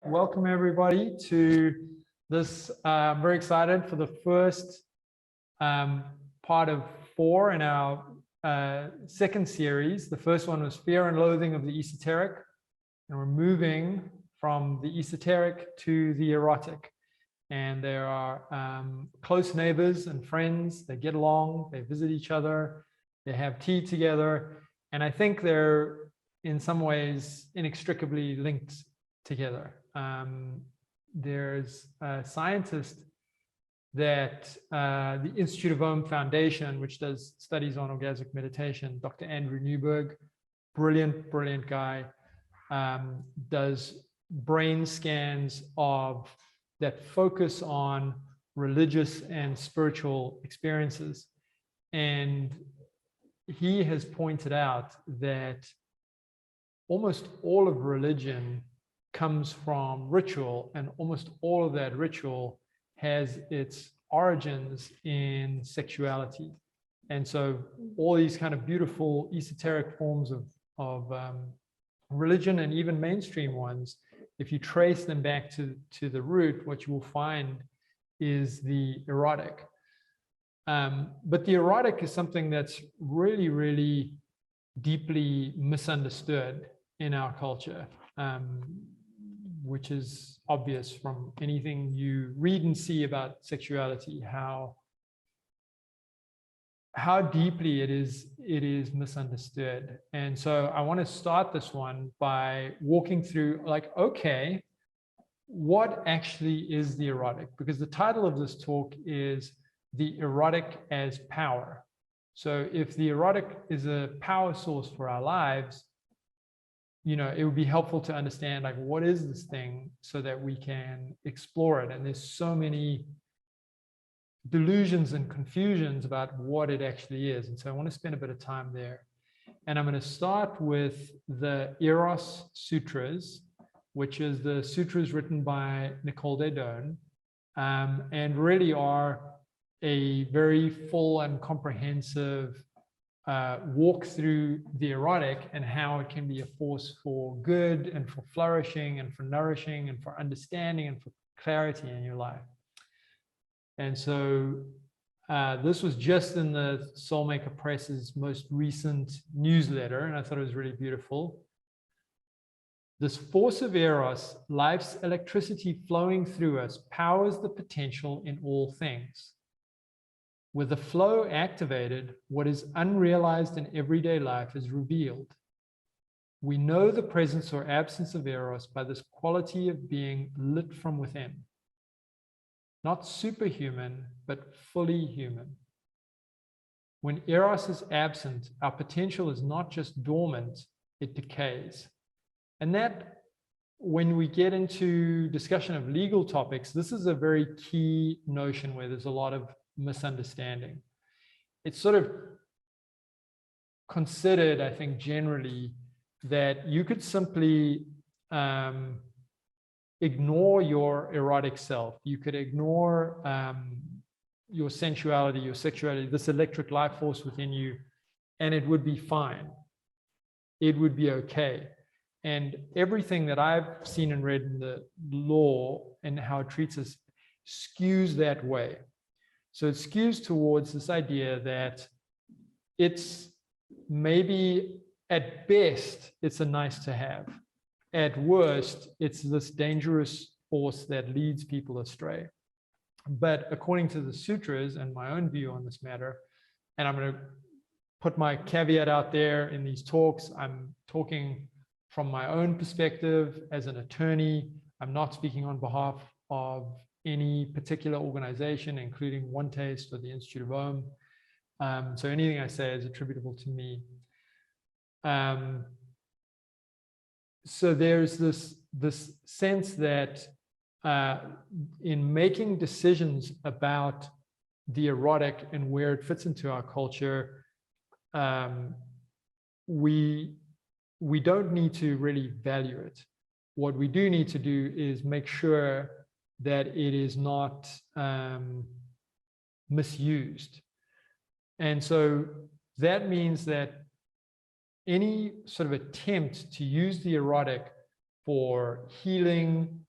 Welcome everybody to this. I'm very excited for the first part of 4 in our second series. The first one was Fear and Loathing of the Esoteric, and we're moving from the esoteric to the erotic. And there are close neighbors and friends. They get along, they visit each other, they have tea together, and I think they're in some ways inextricably linked together. There's a scientist that the Institute of Om Foundation, which does studies on orgasmic meditation, Dr. Andrew Newberg, brilliant guy, does brain scans of that focus on religious and spiritual experiences. And he has pointed out that almost all of religion comes from ritual, and almost all of that ritual has its origins in sexuality. And so all these kind of beautiful esoteric forms of religion, and even mainstream ones, if you trace them back to the root, what you will find is the erotic. But the erotic is something that's really deeply misunderstood in our culture, which is obvious from anything you read and see about sexuality, how deeply it is misunderstood. And so I want to start this one by walking through, like, okay, what actually is the erotic? Because the title of this talk is The Erotic as Power. So if the erotic is a power source for our lives, you know, it would be helpful to understand, like, what is this thing, so that we can explore it. And there's so many delusions and confusions about what it actually is. And so I want to spend a bit of time there. And I'm going to start with the Eros Sutras, which is the sutras written by Nicole Daedone, and really are a very full and comprehensive walk through the erotic and how it can be a force for good and for flourishing and for nourishing and for understanding and for clarity in your life. And so this was just in the Soulmaker Press's most recent newsletter, and I thought it was really beautiful. This force of Eros, life's electricity flowing through us, powers the potential in all things. With the flow activated, what is unrealized in everyday life is revealed. We know the presence or absence of Eros by this quality of being lit from within. Not superhuman, but fully human. When Eros is absent, our potential is not just dormant, it decays. And that, when we get into discussion of legal topics, this is a very key notion where there's a lot of misunderstanding. It's sort of considered, I think, generally, that you could simply ignore your erotic self. You could ignore your sensuality, your sexuality, this electric life force within you, and it would be fine. It would be okay. And everything that I've seen and read in the law and how it treats us skews that way. So it skews towards this idea that it's maybe, at best, it's a nice to have. At worst, it's this dangerous force that leads people astray. But according to the sutras and my own view on this matter, and I'm going to put my caveat out there in these talks, I'm talking from my own perspective as an attorney. I'm not speaking on behalf of any particular organization, including OneTaste or the Institute of Om. So anything I say is attributable to me. So there's this sense that in making decisions about the erotic and where it fits into our culture, we don't need to really value it. What we do need to do is make sure that it is not misused. And so that means that any sort of attempt to use the erotic for healing,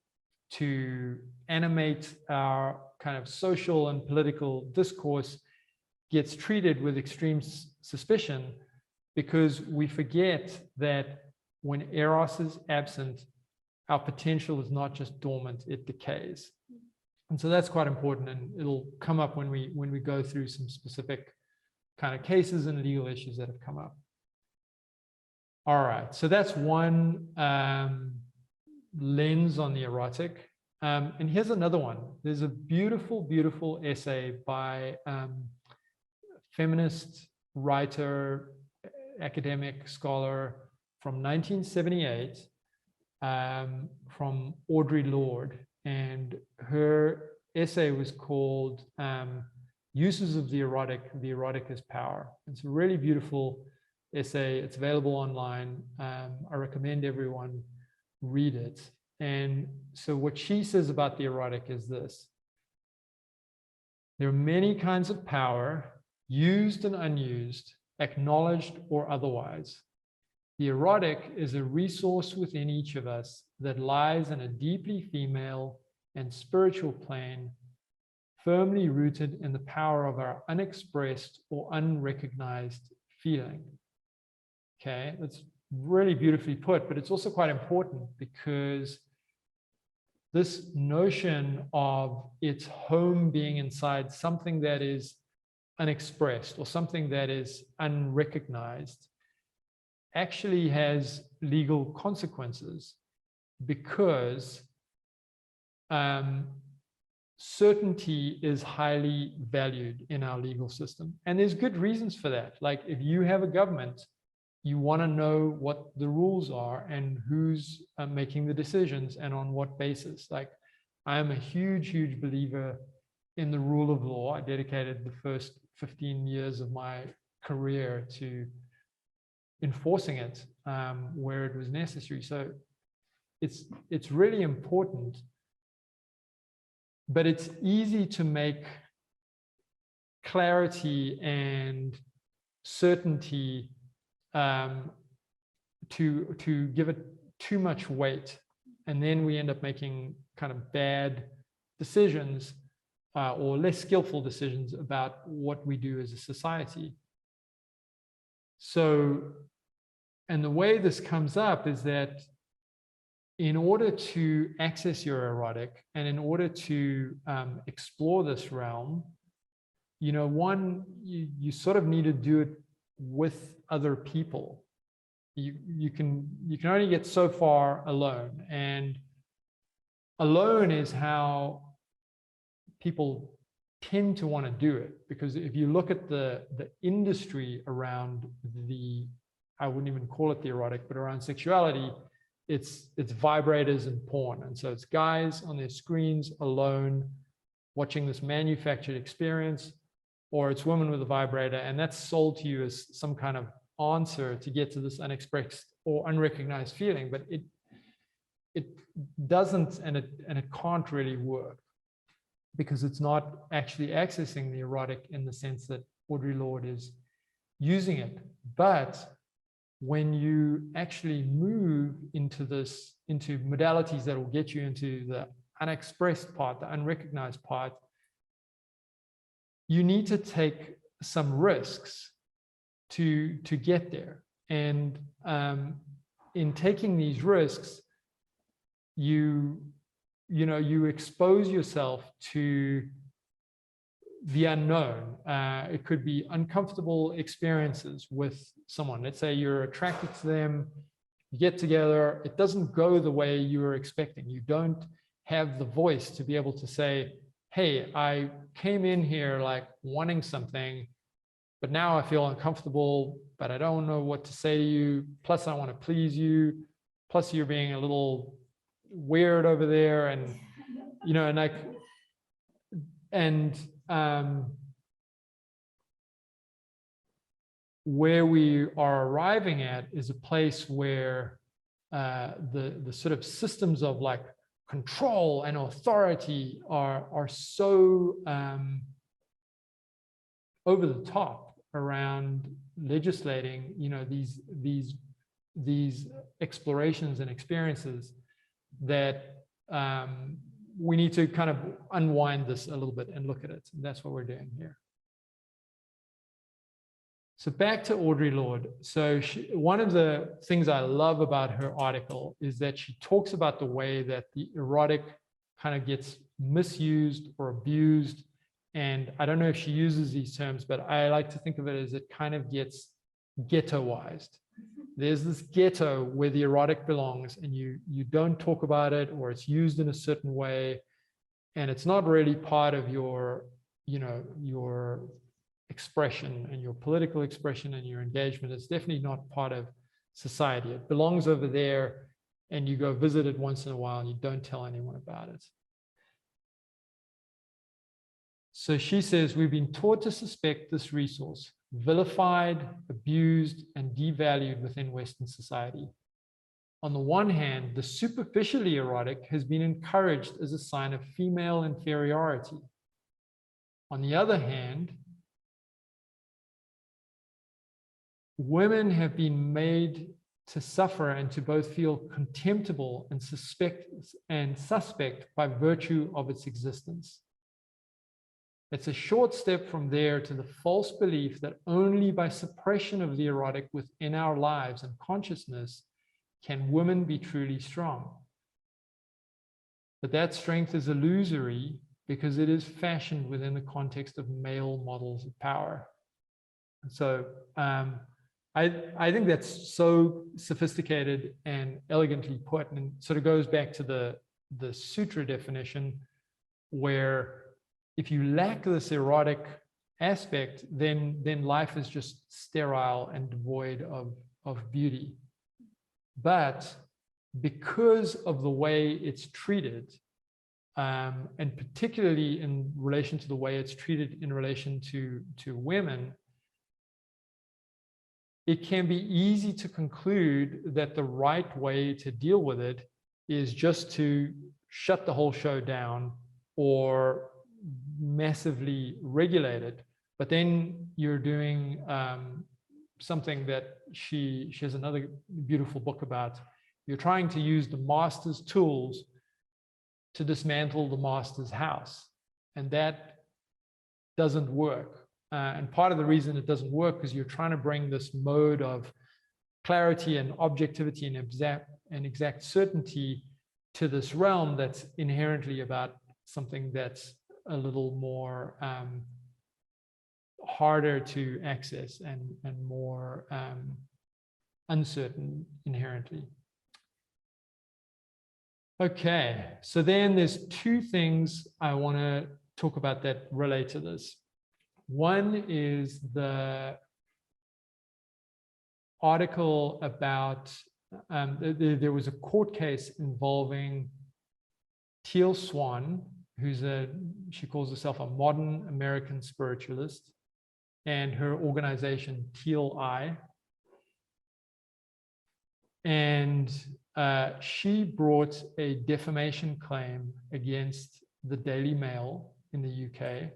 to animate our kind of social and political discourse gets treated with extreme suspicion, because we forget that when eros is absent, our potential is not just dormant, it decays. And so that's quite important, and it'll come up when we go through some specific kind of cases and legal issues that have come up. All right, so that's one lens on the erotic. And here's another one. There's a beautiful, beautiful essay by feminist writer, academic scholar from 1978, from Audre Lorde. And her essay was called Uses of the Erotic as Power. It's a really beautiful essay. It's available online. I recommend everyone read it. And so what she says about the erotic is this: there are many kinds of power, used and unused, acknowledged or otherwise. The erotic is a resource within each of us that lies in a deeply female and spiritual plane, firmly rooted in the power of our unexpressed or unrecognized feeling. Okay, that's really beautifully put, but it's also quite important, because this notion of its home being inside something that is unexpressed or something that is unrecognized actually has legal consequences, because certainty is highly valued in our legal system. And there's good reasons for that. Like, if you have a government, you want to know what the rules are and who's making the decisions and on what basis. Like, I am a huge, huge believer in the rule of law. I dedicated the first 15 years of my career to enforcing it where it was necessary. So it's really important, but it's easy to make clarity and certainty to give it too much weight, and then we end up making kind of bad decisions or less skillful decisions about what we do as a society. So, and the way this comes up is that in order to access your erotic and in order to explore this realm, you know, one, you sort of need to do it with other people. You can only get so far alone, and alone is how people tend to want to do it. Because if you look at the industry around I wouldn't even call it the erotic, but around sexuality, it's vibrators and porn. And so it's guys on their screens alone watching this manufactured experience, or it's women with a vibrator, and that's sold to you as some kind of answer to get to this unexpressed or unrecognized feeling. But it doesn't, and it can't really work, because it's not actually accessing the erotic in the sense that Audre Lorde is using it. But when you actually move into modalities that will get you into the unexpressed part, the unrecognized part, you need to take some risks to get there. And in taking these risks, you expose yourself to the unknown. It could be uncomfortable experiences with someone. Let's say you're attracted to them, you get together, it doesn't go the way you were expecting. You don't have the voice to be able to say, hey, I came in here like wanting something, but now I feel uncomfortable, but I don't know what to say to you. Plus I want to please you. Plus you're being a little weird over there. And, you know, where we are arriving at is a place where the sort of systems of like control and authority are so over the top around legislating, you know, these explorations and experiences that we need to kind of unwind this a little bit and look at it. And that's what we're doing here. So back to Audre Lorde. So one of the things I love about her article is that she talks about the way that the erotic kind of gets misused or abused. And I don't know if she uses these terms, but I like to think of it as it kind of gets ghettoized. There's this ghetto where the erotic belongs, and you don't talk about it, or it's used in a certain way, and it's not really part of your, your expression and your political expression and your engagement. It's definitely not part of society. It belongs over there, and you go visit it once in a while, and you don't tell anyone about it. So she says, we've been taught to suspect this resource, vilified, abused, and devalued within Western society. On the one hand, the superficially erotic has been encouraged as a sign of female inferiority. On the other hand, women have been made to suffer and to both feel contemptible and suspect by virtue of its existence. It's a short step from there to the false belief that only by suppression of the erotic within our lives and consciousness can women be truly strong. But that strength is illusory because it is fashioned within the context of male models of power. So I think that's so sophisticated and elegantly put, and sort of goes back to the sutra definition, where if you lack this erotic aspect, then life is just sterile and devoid of beauty. But because of the way it's treated, and particularly in relation to the way it's treated in relation to women, it can be easy to conclude that the right way to deal with it is just to shut the whole show down or massively regulate it. But then you're doing something that she has another beautiful book about. You're trying to use the master's tools to dismantle the master's house, and that doesn't work. And part of the reason it doesn't work is you're trying to bring this mode of clarity and objectivity and exact certainty to this realm that's inherently about something that's a little more harder to access and more uncertain inherently. Okay, so then there's two things I want to talk about that relate to this. One is the article about, there was a court case involving Teal Swan, she calls herself a modern American spiritualist, and her organization Teal Eye. And she brought a defamation claim against the Daily Mail in the UK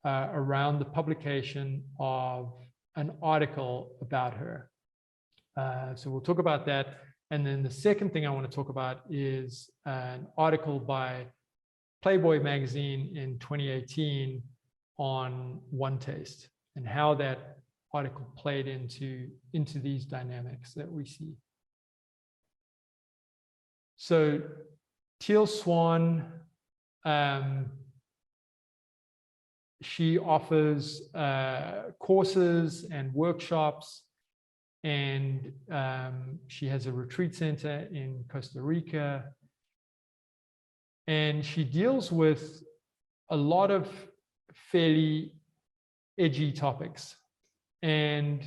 around the publication of an article about her. So we'll talk about that. And then the second thing I want to talk about is an article by Playboy magazine in 2018 on OneTaste and how that article played into these dynamics that we see. So Teal Swan, she offers courses and workshops, and she has a retreat center in Costa Rica. And she deals with a lot of fairly edgy topics. And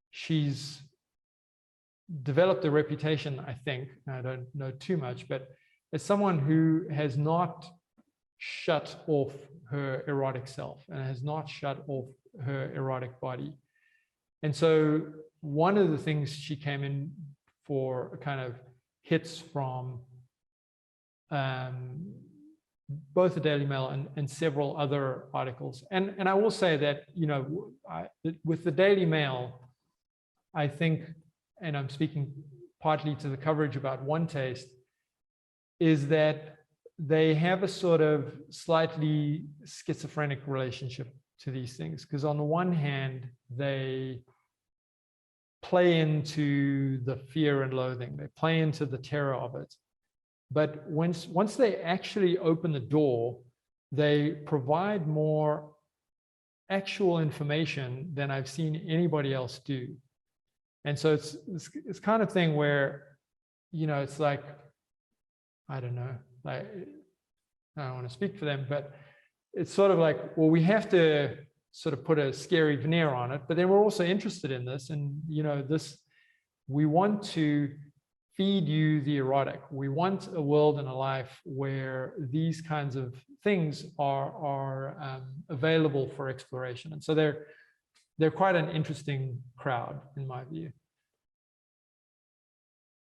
she's developed a reputation, I think, I don't know too much, but as someone who has not shut off her erotic self and has not shut off her erotic body. And so one of the things she came in for kind of hits from both the Daily Mail and several other articles. And I will say that, with the Daily Mail, I think, and I'm speaking partly to the coverage about OneTaste, is that they have a sort of slightly schizophrenic relationship to these things, because on the one hand, they play into the fear and loathing, they play into the terror of it. But once they actually open the door, they provide more actual information than I've seen anybody else do. And so it's kind of thing where, you know, it's like, I don't know, like, I don't want to speak for them, but it's sort of like, well, we have to sort of put a scary veneer on it, but then we're also interested in this. And, you know, we want to feed you the erotic. We want a world and a life where these kinds of things are available for exploration. And so they're quite an interesting crowd, in my view.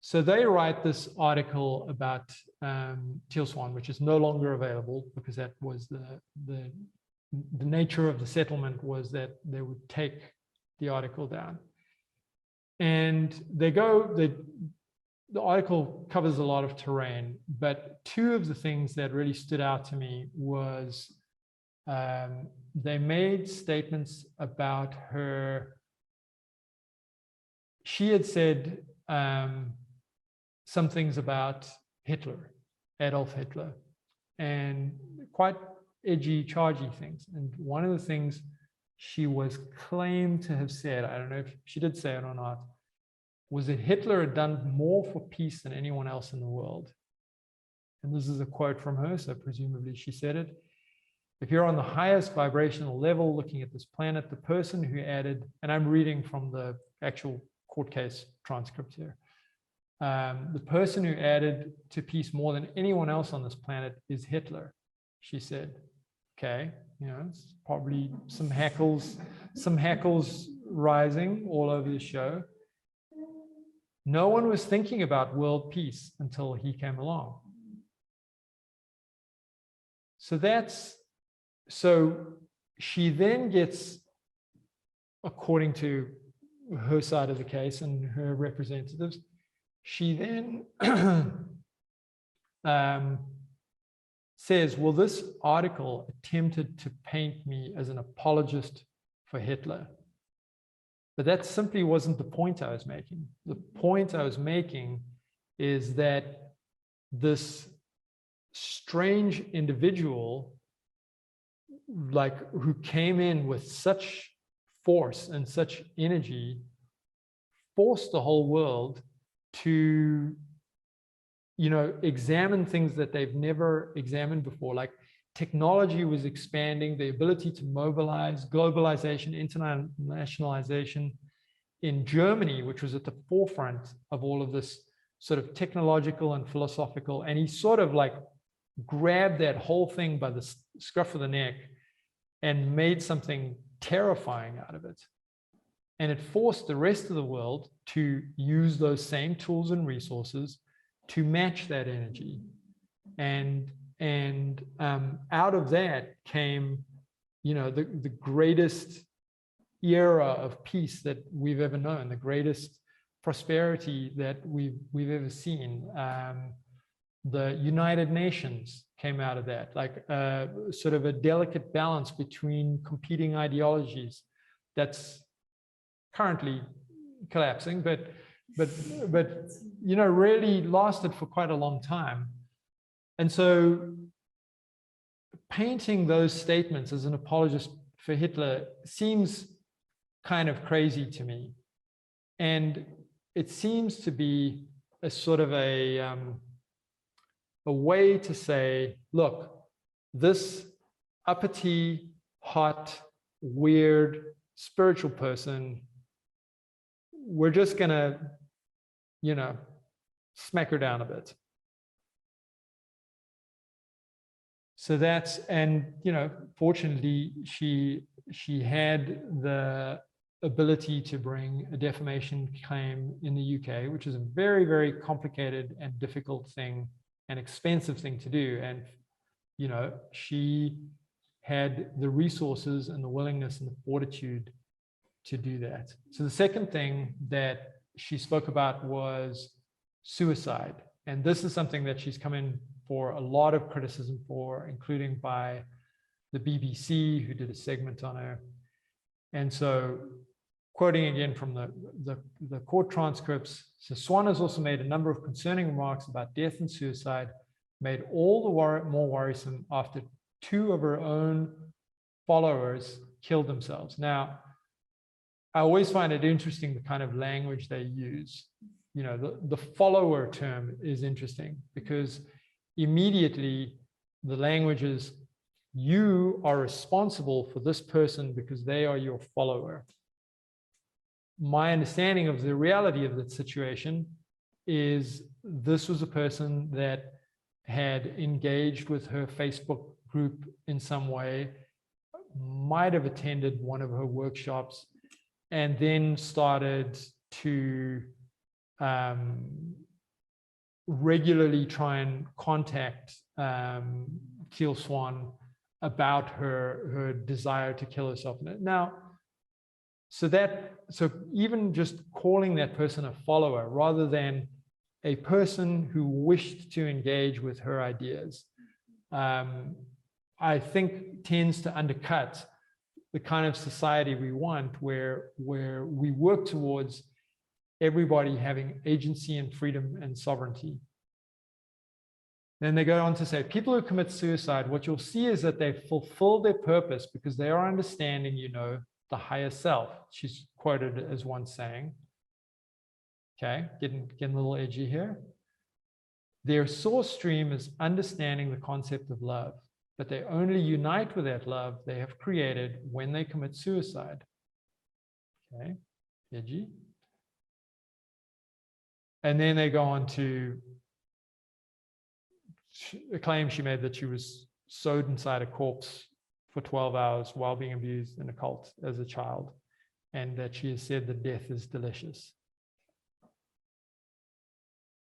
So they write this article about Teal Swan, which is no longer available because that was the nature of the settlement, was that they would take the article down. And the article covers a lot of terrain, but two of the things that really stood out to me was they made statements about her. She had said some things about Hitler, Adolf Hitler, and quite edgy, chargy things. And one of the things she was claimed to have said, I don't know if she did say it or not, was that Hitler had done more for peace than anyone else in the world. And this is a quote from her, so presumably she said it. If you're on the highest vibrational level looking at this planet, the person who added, and I'm reading from the actual court case transcript here, the person who added to peace more than anyone else on this planet is Hitler, she said. Okay, you know, it's probably some hackles rising all over the show. No one was thinking about world peace until he came along. So she then gets, according to her side of the case and her representatives, she then says, well, this article attempted to paint me as an apologist for Hitler. But that simply wasn't the point I was making. The point I was making is that this strange individual, like, who came in with such force and such energy, forced the whole world to, you know, examine things that they've never examined before. Like, technology was expanding, the ability to mobilize, globalization, internationalization. In Germany, which was at the forefront of all of this sort of technological and philosophical, and he sort of like grabbed that whole thing by the scruff of the neck and made something terrifying out of it. And it forced the rest of the world to use those same tools and resources to match that energy. And out of that came, you know, the greatest era of peace that we've ever known, the greatest prosperity that we've ever seen. The United Nations came out of that, like sort of a delicate balance between competing ideologies that's currently collapsing, but you know, really lasted for quite a long time. And so painting those statements as an apologist for Hitler seems kind of crazy to me. And it seems to be a sort of a way to say, look, this uppity, hot, weird, spiritual person, we're just gonna, you know, smack her down a bit. So that's, and, you know, fortunately, she had the ability to bring a defamation claim in the UK, which is a very, very complicated and difficult thing, an expensive thing to do. And, you know, she had the resources and the willingness and the fortitude to do that. So the second thing that she spoke about was suicide. And this is something that she's come in for a lot of criticism for, including by the BBC, who did a segment on her. And so, quoting again from the court transcripts, so Swan has also made a number of concerning remarks about death and suicide, made all the more worrisome after 2 of her own followers killed themselves. Now, I always find it interesting, the kind of language they use. You know, the follower term is interesting because immediately the language is, you are responsible for this person because they are your follower. My understanding of the reality of that situation is this was a person that had engaged with her Facebook group in some way, might have attended one of her workshops, and then started to regularly try and contact Teal Swan about her desire to kill herself. Now, so even just calling that person a follower rather than a person who wished to engage with her ideas, I think tends to undercut the kind of society we want, where we work towards everybody having agency and freedom and sovereignty. Then they go on to say, people who commit suicide, what you'll see is that they fulfill their purpose because they are understanding, you know, the higher self. She's quoted as once saying, okay, getting a little edgy here. Their source stream is understanding the concept of love, but they only unite with that love they have created when they commit suicide. Okay, edgy. And then they go on to a claim she made that she was sewed inside a corpse for 12 hours while being abused in a cult as a child, and that she has said that death is delicious.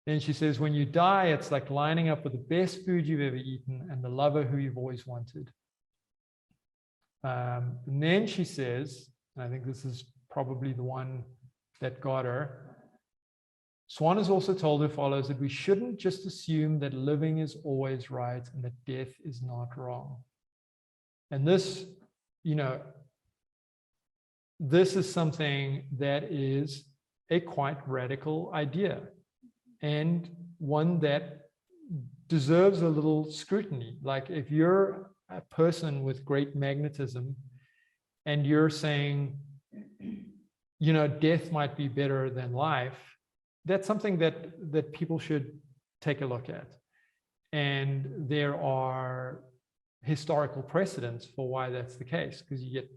Then she says, when you die, it's like lining up with the best food you've ever eaten and the lover who you've always wanted. And then she says, and I think this is probably the one that got her, Swan has also told her followers that we shouldn't just assume that living is always right and that death is not wrong. And this, you know, this is something that is a quite radical idea, and one that deserves a little scrutiny. Like, if you're a person with great magnetism and you're saying, you know, death might be better than life, that's something that people should take a look at. And there are historical precedents for why that's the case, because you get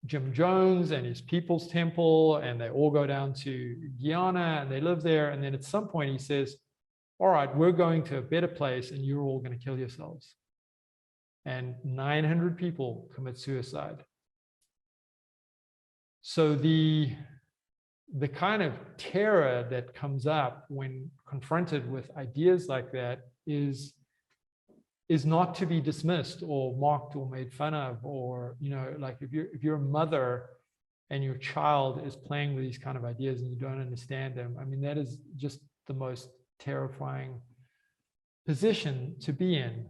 Jim Jones and his People's Temple, and they all go down to Guyana and they live there. And then at some point he says, all right, we're going to a better place and you're all going to kill yourselves. And 900 people commit suicide. So the kind of terror that comes up when confronted with ideas like that is not to be dismissed or mocked or made fun of, or, you know, like if you're a mother and your child is playing with these kind of ideas and you don't understand them, I mean, that is just the most terrifying position to be in.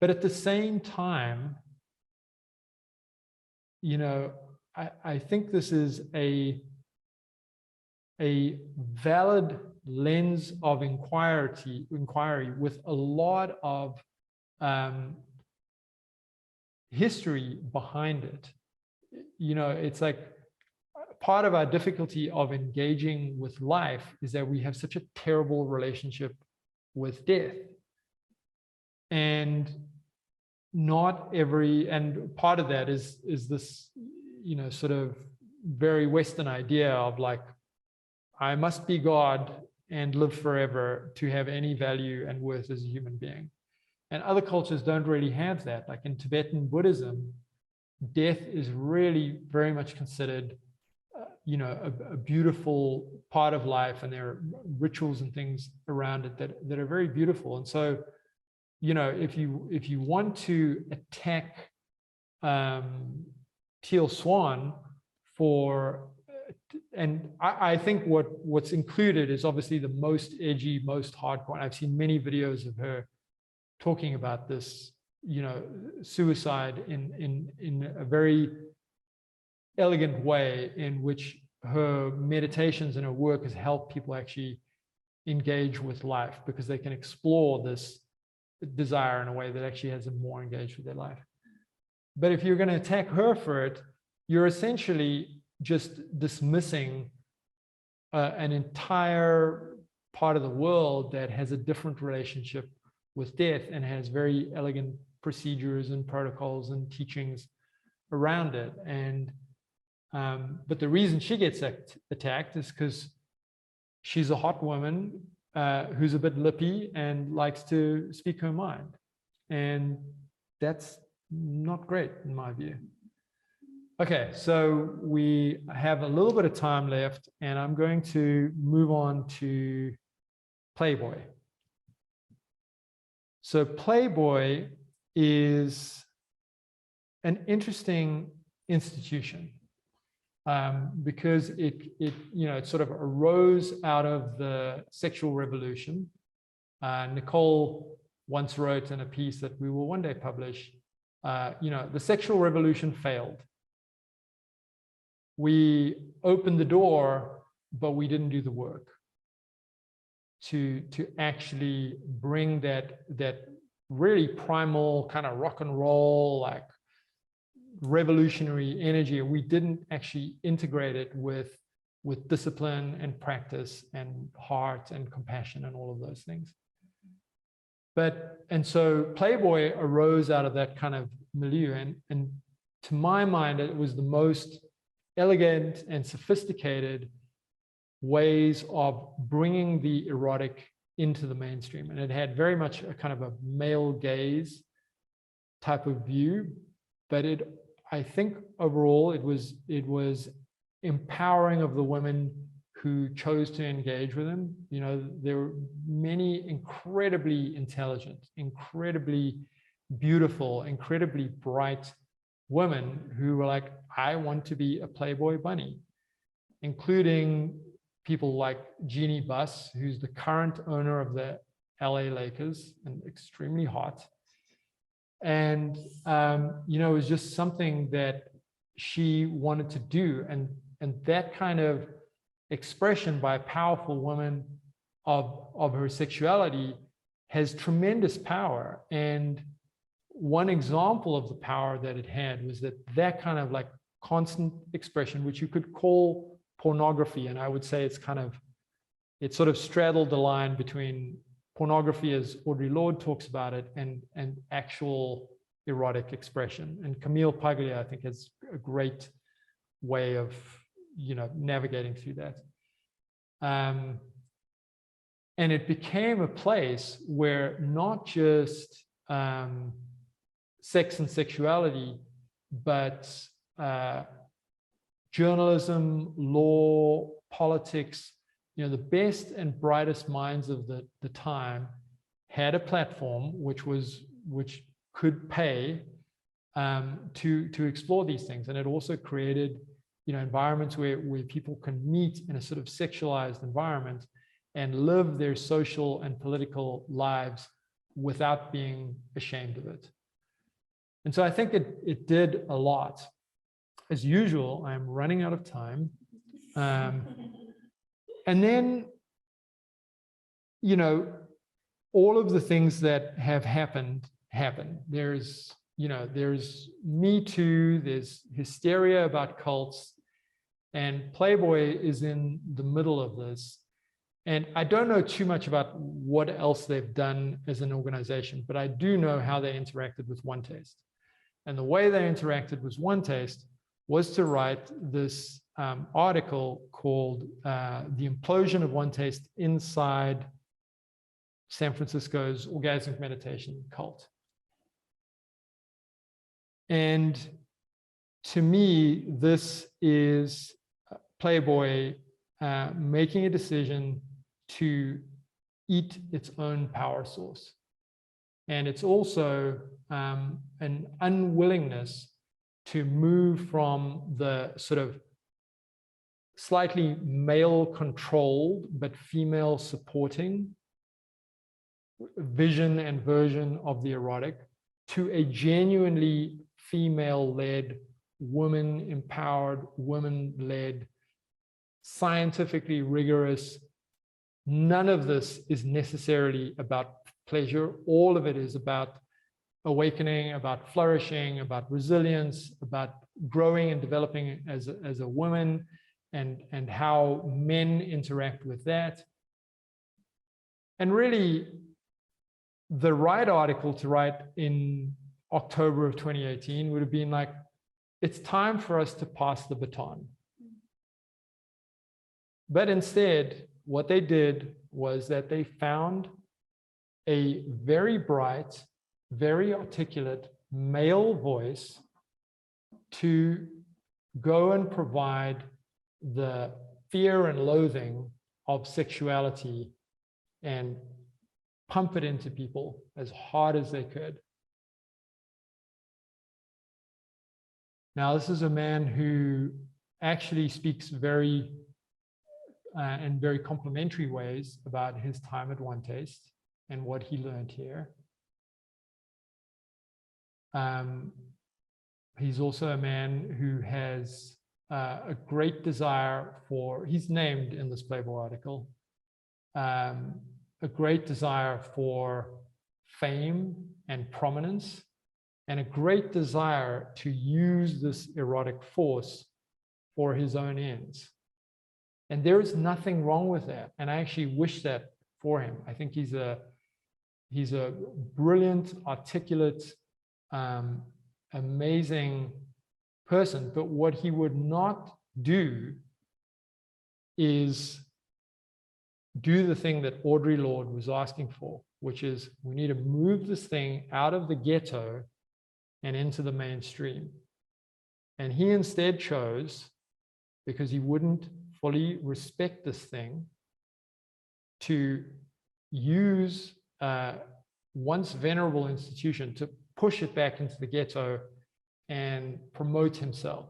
But at the same time, you know, I think this is a valid lens of inquiry with a lot of history behind it. You know, it's like part of our difficulty of engaging with life is that we have such a terrible relationship with death. And not every, and part of that is this, you know, sort of very Western idea of like, I must be God and live forever to have any value and worth as a human being. And other cultures don't really have that. Like in Tibetan Buddhism, death is really very much considered, you know, a beautiful part of life, and there are rituals and things around it that are very beautiful. And so, you know, if you want to attack Teal Swan for I think what's included is obviously the most edgy, most hardcore. I've seen many videos of her talking about this, suicide in a very elegant way, in which her meditations and her work has helped people actually engage with life, because they can explore this desire in a way that actually has them more engaged with their life. But if you're going to attack her for it, you're essentially just dismissing an entire part of the world that has a different relationship with death and has very elegant procedures and protocols and teachings around it. And but the reason she gets attacked is because she's a hot woman who's a bit lippy and likes to speak her mind. And that's not great in my view. Okay, so we have a little bit of time left, and I'm going to move on to Playboy. So Playboy is an interesting institution because it sort of arose out of the sexual revolution. Nicole once wrote in a piece that we will one day publish, the sexual revolution failed. We opened the door, but we didn't do the work to actually bring that really primal kind of rock and roll, like revolutionary energy. We didn't actually integrate it with discipline and practice and heart and compassion and all of those things. And so Playboy arose out of that kind of milieu, and to my mind, it was the most elegant and sophisticated ways of bringing the erotic into the mainstream. And it had very much a kind of a male gaze type of view, but I think overall it was empowering of the women who chose to engage with him. There were many incredibly intelligent, incredibly beautiful, incredibly bright women who were like, I want to be a Playboy bunny, including people like Jeannie Buss, who's the current owner of the LA Lakers and extremely hot. And, it was just something that she wanted to do. And that kind of expression by a powerful woman of her sexuality has tremendous power. And one example of the power that it had was that kind of like constant expression, which you could call pornography. And I would say it sort of straddled the line between pornography, as Audre Lorde talks about it, and actual erotic expression. And Camille Paglia, I think, has a great way of, navigating through that. And it became a place where not just sex and sexuality, but journalism, law, politics, the best and brightest minds of the time had a platform which could pay to explore these things. And it also created environments where people can meet in a sort of sexualized environment and live their social and political lives without being ashamed of it. And so I think it did a lot. As usual, I'm running out of time. And then, all of the things that have happened. There's Me Too, there's hysteria about cults, and Playboy is in the middle of this. And I don't know too much about what else they've done as an organization, but I do know how they interacted with OneTaste. And the way they interacted with OneTaste was to write this article called The Implosion of OneTaste Inside San Francisco's Orgasmic Meditation Cult. And to me, this is Playboy making a decision to eat its own power source. And it's also an unwillingness to move from the sort of slightly male controlled but female supporting vision and version of the erotic to a genuinely female-led, woman-empowered, woman-led, scientifically rigorous. None of this is necessarily about pleasure. All of it is about awakening, about flourishing, about resilience, about growing and developing as a woman, and how men interact with that. And really, the right article to write in October of 2018 would have been like, it's time for us to pass the baton. But instead, what they did was that they found a very bright, very articulate male voice to go and provide the fear and loathing of sexuality and pump it into people as hard as they could. Now, this is a man who actually speaks very in very complimentary ways about his time at OneTaste and what he learned here. He's also a man who has a great desire for, he's named in this Playboy article, a great desire for fame and prominence, and a great desire to use this erotic force for his own ends. And there is nothing wrong with that. And I actually wish that for him. I think he's a brilliant, articulate, amazing person. But what he would not do is do the thing that Audre Lorde was asking for, which is we need to move this thing out of the ghetto and into the mainstream. And he instead chose, because he wouldn't fully respect this thing, to use once venerable institution to push it back into the ghetto and promote himself.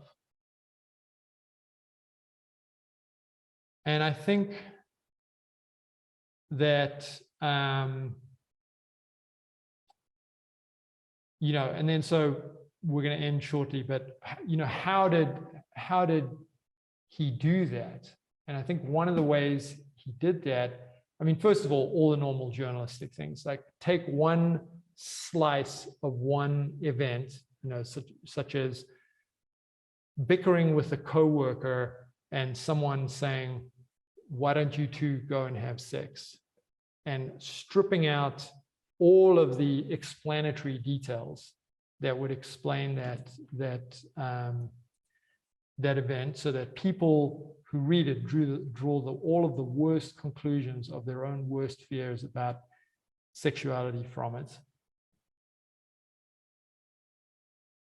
And I think that, you know, and then so we're going to end shortly, but, you know, how did he do that? And I think one of the ways he did that, I mean, first of all the normal journalistic things, like take one slice of one event, you know, such as bickering with a coworker and someone saying, why don't you two go and have sex? And stripping out all of the explanatory details that would explain that event, so that people who read it draw all of the worst conclusions of their own worst fears about sexuality from it.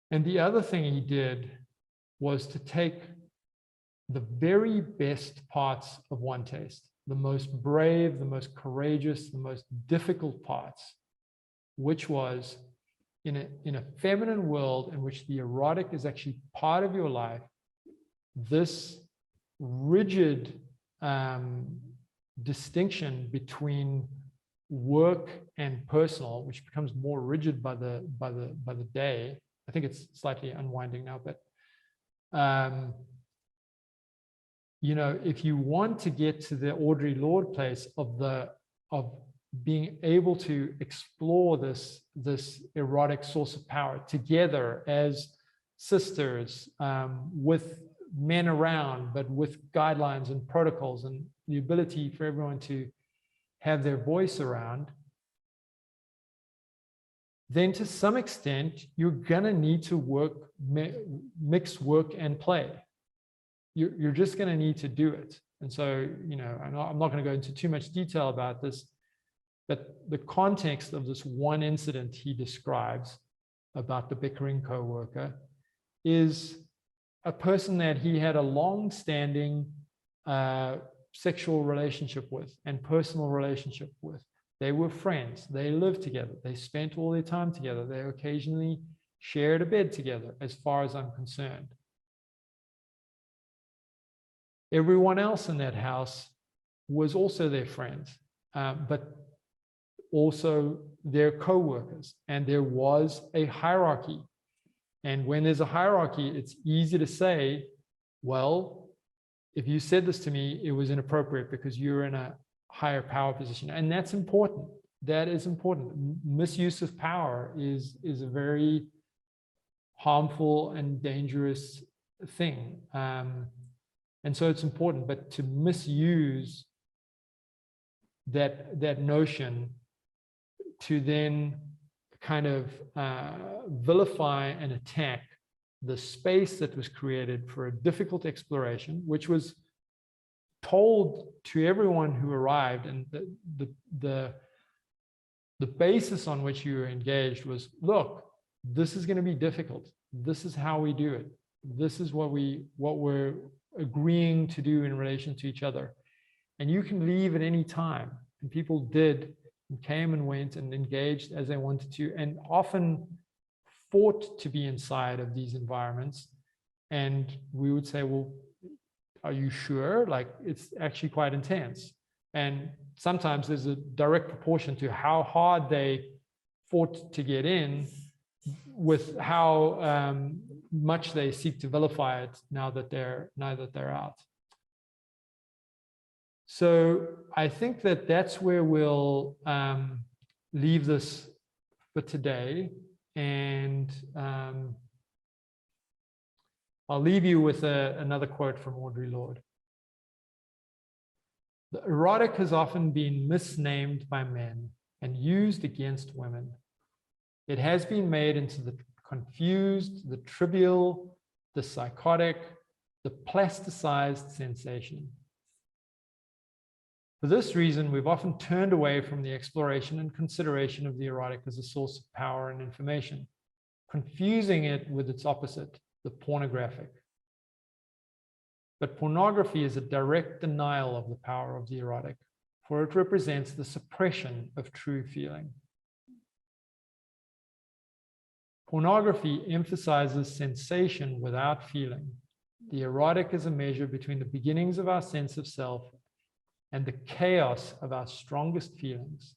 And the other thing he did was to take the very best parts of OneTaste, the most brave, the most courageous, the most difficult parts, which was in a feminine world in which the erotic is actually part of your life, this rigid distinction between work and personal, which becomes more rigid by the day. I think it's slightly unwinding now, but you know, if you want to get to the Audre Lorde place of being able to explore this erotic source of power together as sisters, with men around, but with guidelines and protocols and the ability for everyone to have their voice around, then to some extent, you're gonna need to mix work and play. You're just gonna need to do it. And so, you know, I'm not gonna go into too much detail about this, but the context of this one incident he describes about the bickering coworker is a person that he had a long-standing sexual relationship with and personal relationship with. They were friends. They lived together. They spent all their time together. They occasionally shared a bed together, as far as I'm concerned. Everyone else in that house was also their friends, but also their co-workers, and there was a hierarchy. And when there's a hierarchy, it's easy to say, well, if you said this to me, it was inappropriate because you're in a higher power position. And that's important. That is important. Misuse of power is a very harmful and dangerous thing. And so it's important, but to misuse that notion to then kind of vilify and attack the space that was created for a difficult exploration, which was told to everyone who arrived, and the basis on which you were engaged was, look, this is going to be difficult. This is how we do it. This is what we're agreeing to do in relation to each other. And you can leave at any time. And people did, and came and went and engaged as they wanted to, and often fought to be inside of these environments. And we would say, well, are you sure? Like, it's actually quite intense. And sometimes there's a direct proportion to how hard they fought to get in with how much they seek to vilify it now that they're out. So I think that that's where we'll leave this for today. And I'll leave you with another quote from Audre Lorde. The erotic has often been misnamed by men and used against women. It has been made into the confused, the trivial, the psychotic, the plasticized sensation. For this reason, we've often turned away from the exploration and consideration of the erotic as a source of power and information, confusing it with its opposite, the pornographic. But pornography is a direct denial of the power of the erotic, for it represents the suppression of true feeling. Pornography emphasizes sensation without feeling. The erotic is a measure between the beginnings of our sense of self and the chaos of our strongest feelings.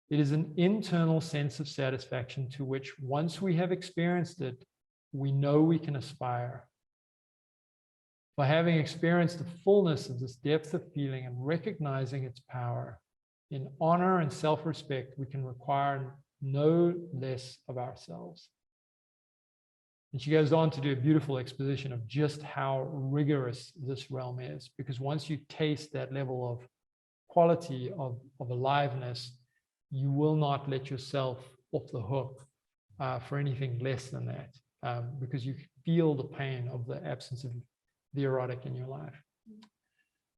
It is an internal sense of satisfaction to which, once we have experienced it, we know we can aspire. By having experienced the fullness of this depth of feeling and recognizing its power, in honor and self-respect, we can require no less of ourselves. And she goes on to do a beautiful exposition of just how rigorous this realm is, because once you taste that level of quality, of aliveness, you will not let yourself off the hook for anything less than that, because you feel the pain of the absence of the erotic in your life.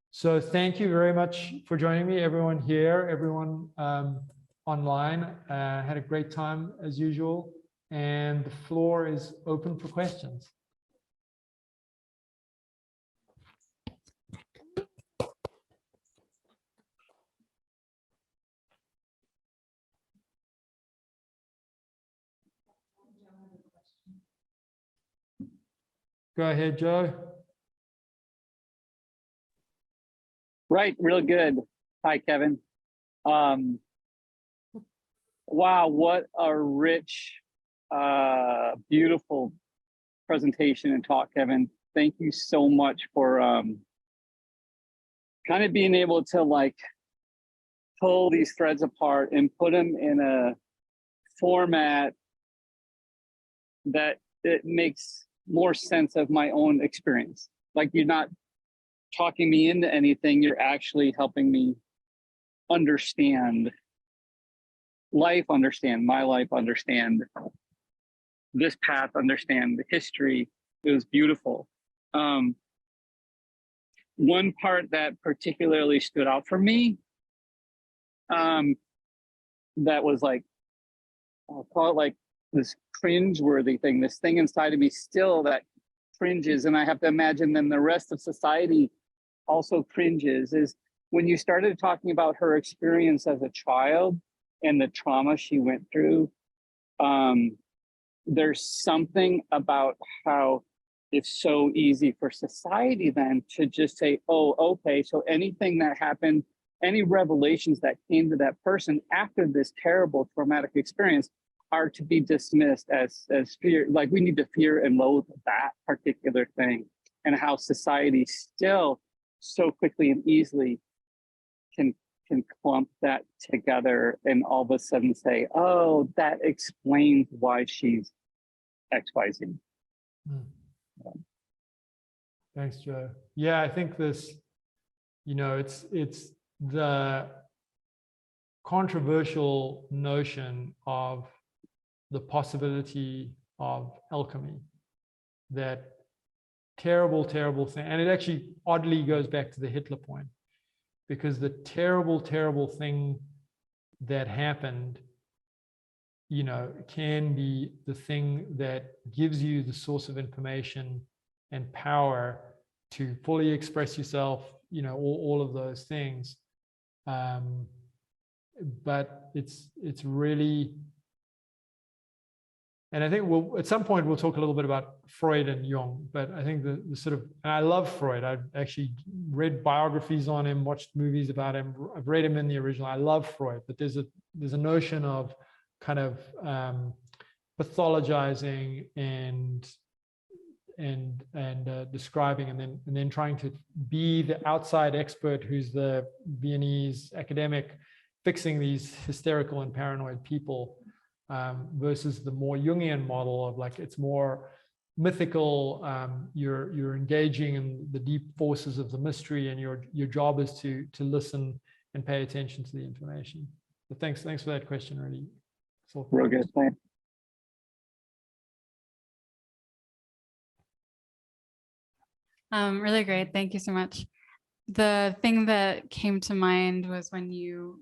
So thank you very much for joining me, everyone here, everyone online. Had a great time as usual. And the floor is open for questions. Go ahead, Joe. Right, real good. Hi, Kevin. Wow, what a rich, beautiful presentation and talk, Kevin. Thank you so much for kind of being able to like pull these threads apart and put them in a format that it makes more sense of my own experience. Like, you're not talking me into anything, you're actually helping me understand life, understand my life, understand this path, understand the history. It was beautiful. One part that particularly stood out for me, that was like, I'll call it like this cringe-worthy thing, this thing inside of me still that cringes, and I have to imagine then the rest of society also cringes, is when you started talking about her experience as a child and the trauma she went through. There's something about how it's so easy for society then to just say, oh, okay, so anything that happened, any revelations that came to that person after this terrible traumatic experience are to be dismissed as fear. Like, we need to fear and loathe that particular thing, and how society still so quickly and easily can clump that together and all of a sudden say, oh, that explains why she's XYZ. Thanks, Joe. Yeah, I think this, it's the controversial notion of the possibility of alchemy, that terrible, terrible thing. And it actually oddly goes back to the Hitler point, because the terrible, terrible thing that happened, can be the thing that gives you the source of information and power to fully express yourself, all of those things. But it's really, and I think at some point we'll talk a little bit about Freud and Jung, but I think the sort of, and I love Freud. I've actually read biographies on him, watched movies about him. I've read him in the original. I love Freud, but there's a notion of kind of pathologizing and describing, and then trying to be the outside expert who's the Viennese academic fixing these hysterical and paranoid people, versus the more Jungian model of like, it's more mythical. You're engaging in the deep forces of the mystery, and your job is to listen and pay attention to the information. But thanks for that question, really. Real good. Thanks. Really great. Thank you so much. The thing that came to mind was when you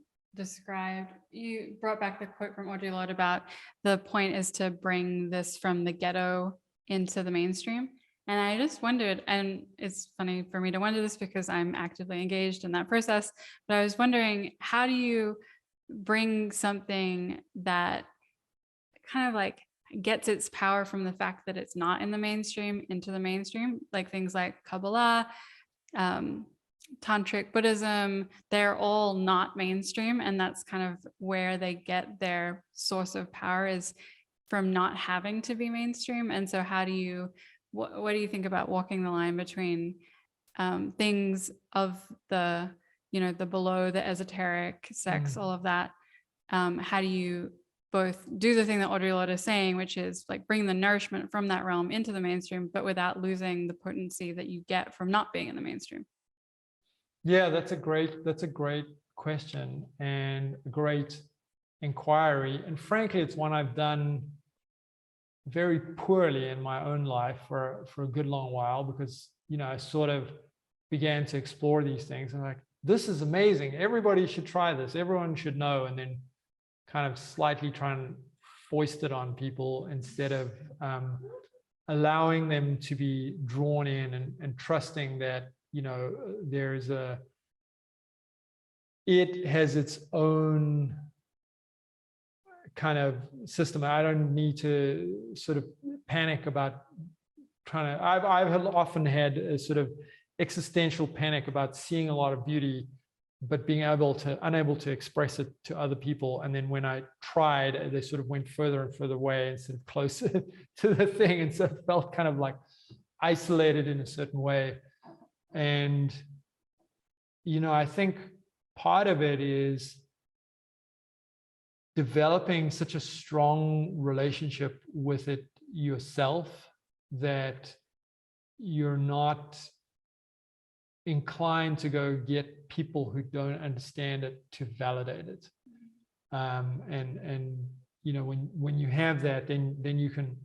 brought back the quote from Audre Lorde about the point is to bring this from the ghetto into the mainstream. And I just wondered, and it's funny for me to wonder this because I'm actively engaged in that process, but I was wondering, how do you bring something that kind of like gets its power from the fact that it's not in the mainstream into the mainstream, like things like Kabbalah, Tantric Buddhism, they're all not mainstream. And that's kind of where they get their source of power, is from not having to be mainstream. And so how do you, what do you think about walking the line between things of the, the below, the esoteric, sex, all of that? How do you both do the thing that Audre Lorde is saying, which is like bring the nourishment from that realm into the mainstream, but without losing the potency that you get from not being in the mainstream? Yeah, that's a great question and a great inquiry. And frankly, it's one I've done very poorly in my own life for a good long while, because, I sort of began to explore these things and like, this is amazing. Everybody should try this. Everyone should know. And then kind of slightly try and foist it on people instead of allowing them to be drawn in and trusting that, it has its own kind of system. I don't need to sort of panic about trying to, I've often had a sort of existential panic about seeing a lot of beauty, but being unable to express it to other people. And then when I tried, they sort of went further and further away instead of closer to the thing. And so it felt kind of like isolated in a certain way. And, I think part of it is developing such a strong relationship with it yourself that you're not inclined to go get people who don't understand it to validate it. And when you have that, then you can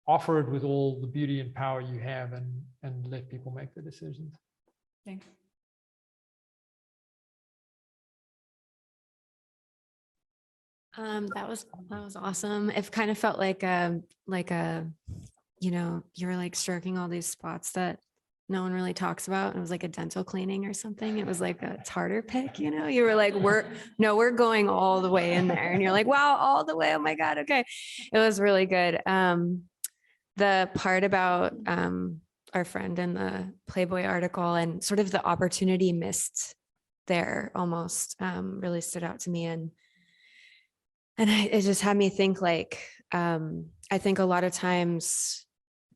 offer it with all the beauty and power you have and let people make the decisions. Thanks. That was awesome. It kind of felt like a you're like stroking all these spots that no one really talks about. It was like a dental cleaning or something. It was like a tartar pick, you were like, we're going all the way in there. And you're like, wow, all the way. Oh my God. Okay. It was really good. the part about our friend in the Playboy article and sort of the opportunity missed there almost really stood out to me. And it just had me think like, I think a lot of times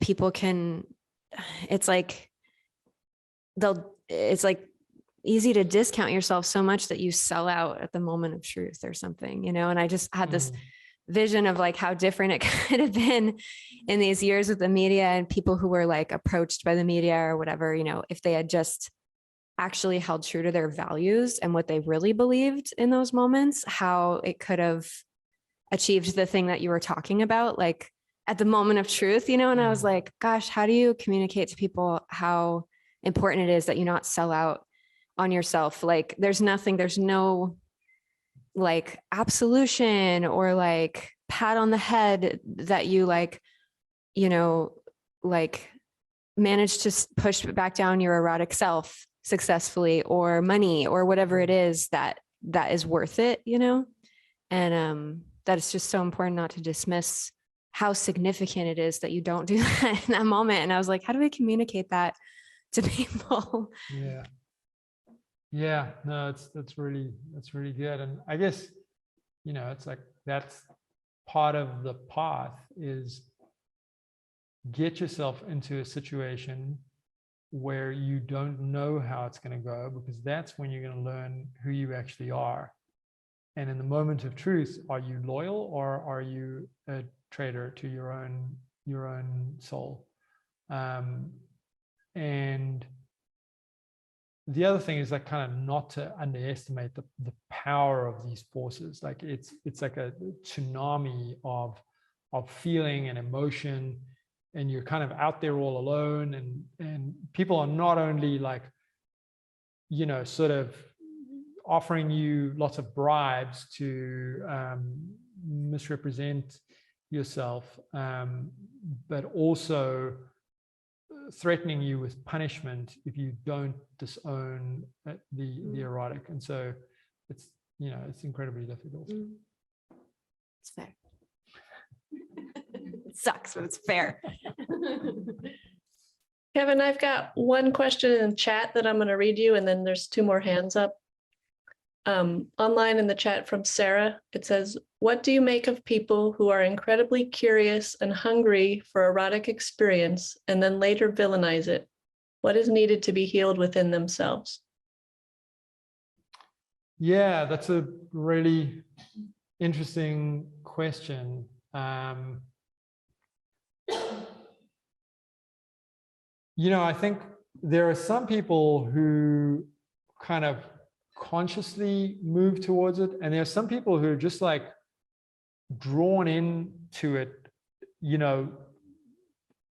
people can, it's like easy to discount yourself so much that you sell out at the moment of truth or something, you know? And I just had this vision of like how different it could have been in these years with the media and people who were like approached by the media or whatever, you know, if they had just actually held true to their values and what they really believed in those moments, how it could have achieved the thing that you were talking about, like at the moment of truth, you know? And I was like, gosh, how do you communicate to people how important it is that you not sell out on yourself? Like there's no like absolution or like pat on the head that you like, you know, like manage to push back down your erotic self successfully, or money or whatever it is that is worth it, you know? And that it's just so important not to dismiss how significant it is that you don't do that in that moment. And I was like, how do we communicate that to people? Yeah, no, that's really good. And I guess, you know, it's like that's part of the path is get yourself into a situation where you don't know how it's going to go, because that's when you're going to learn who you actually are. And in the moment of truth, are you loyal or are you a traitor to your own soul? And the other thing is like kind of not to underestimate the power of these forces. Like it's like a tsunami of feeling and emotion, and you're kind of out there all alone, and people are not only like, you know, sort of offering you lots of bribes to misrepresent yourself, but also threatening you with punishment if you don't disown the erotic. And so it's, you know, it's incredibly difficult. It's fair. It sucks, but it's fair. Kevin, I've got one question in the chat that I'm going to read you, and then there's 2 more hands up. Online in the chat from Sarah, it says, what do you make of people who are incredibly curious and hungry for erotic experience and then later villainize it? What is needed to be healed within themselves? Yeah, that's a really interesting question. You know, I think there are some people who kind of consciously move towards it, and there are some people who are just like drawn into it, you know,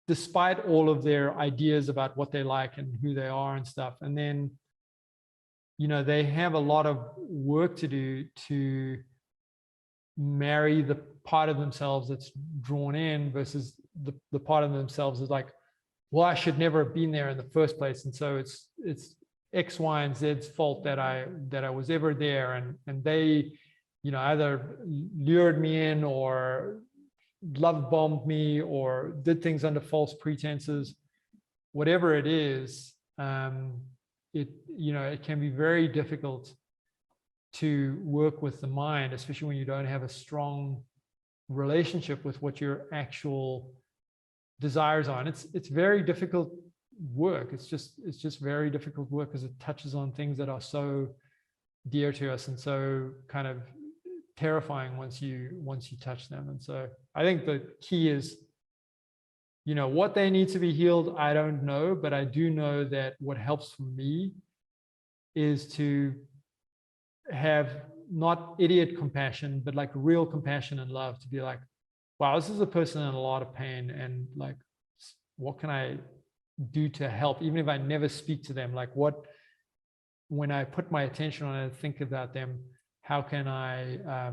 despite all of their ideas about what they like and who they are and stuff. And then, you know, they have a lot of work to do to marry the part of themselves that's drawn in versus the part of themselves is like, well, I should never have been there in the first place. And so it's X, Y, and Z's fault that I was ever there. And they, you know, either lured me in or love bombed me or did things under false pretenses. Whatever it is, you know, it can be very difficult to work with the mind, especially when you don't have a strong relationship with what your actual desires are. And it's very difficult work. It's just very difficult work because it touches on things that are so dear to us and so kind of terrifying once you touch them. And so I think the key is, you know, what they need to be healed, I don't know, but I do know that what helps for me is to have not idiot compassion, but like real compassion and love, to be like, wow, this is a person in a lot of pain, and like, what can I do to help? Even if I never speak to them, like when I put my attention on it and think about them, how can I,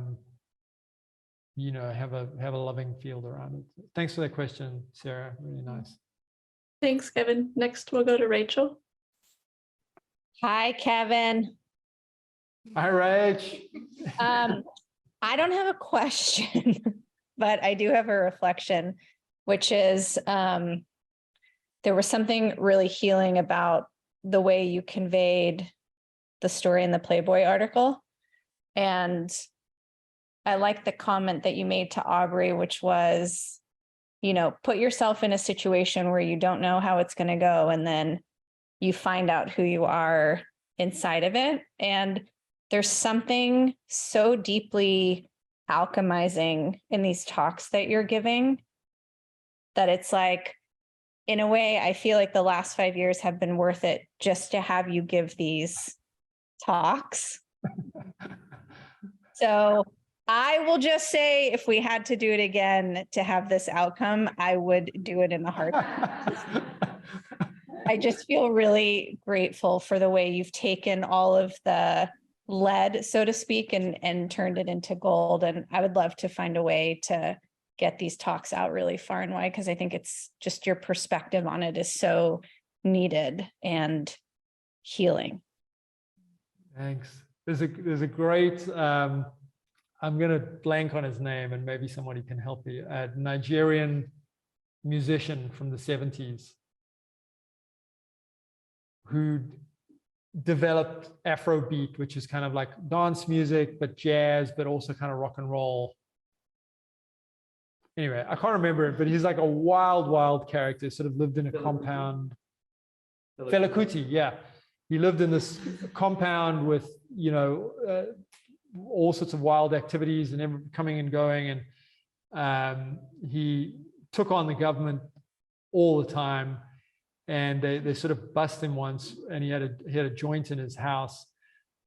you know, have a loving field around it? Thanks for that question, Sarah. Really nice. Thanks, Kevin. Next, we'll go to Rachel. Hi, Kevin. Hi, Rach. I don't have a question, but I do have a reflection. which is there was something really healing about the way you conveyed the story in the Playboy article. And I like the comment that you made to Aubrey, which was, you know, put yourself in a situation where you don't know how it's going to go, and then you find out who you are inside of it. And there's something so deeply alchemizing in these talks that you're giving that it's like, in a way, I feel like the last 5 years have been worth it just to have you give these talks. So I will just say, if we had to do it again to have this outcome, I would do it in a heartbeat. I just feel really grateful for the way you've taken all of the lead, so to speak, and turned it into gold. And I would love to find a way to get these talks out really far and wide, because I think it's just your perspective on it is so needed and healing. Thanks. There's a great, I'm going to blank on his name and maybe somebody can help me, a Nigerian musician from the 70s who developed Afrobeat, which is kind of like dance music, but jazz, but also kind of rock and roll. Anyway, I can't remember it, but he's like a wild, wild character, sort of lived in a compound. Fela Kuti, yeah. He lived in this compound with, you know, all sorts of wild activities and coming and going. And he took on the government all the time. And they sort of bust him once, and he had a joint in his house.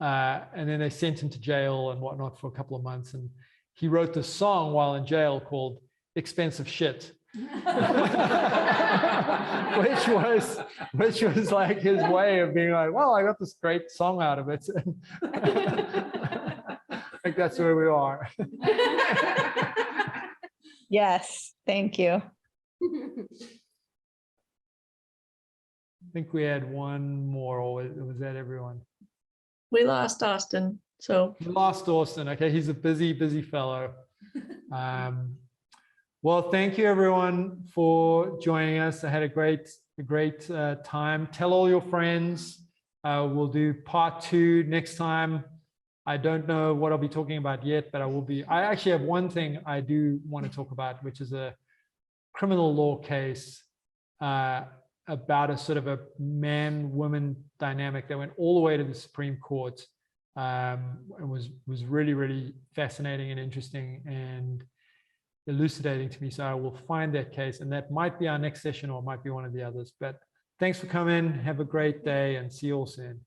And then they sent him to jail and whatnot for a couple of months. And he wrote this song while in jail called Expensive Shit. which was like his way of being like, well, I got this great song out of it. I think that's where we are. Yes, thank you. I think we had one more, or was that everyone? We lost Austin, so. We lost Austin. Okay, he's a busy, busy fellow. Well, thank you everyone for joining us. I had a great time. Tell all your friends. We'll do part 2 next time. I don't know what I'll be talking about yet, but I actually have one thing I do want to talk about, which is a criminal law case about a sort of a man-woman dynamic that went all the way to the Supreme Court. It was really, really fascinating and interesting and elucidating to me. So I will find that case, and that might be our next session, or it might be one of the others. But thanks for coming. Have a great day, and see you all soon.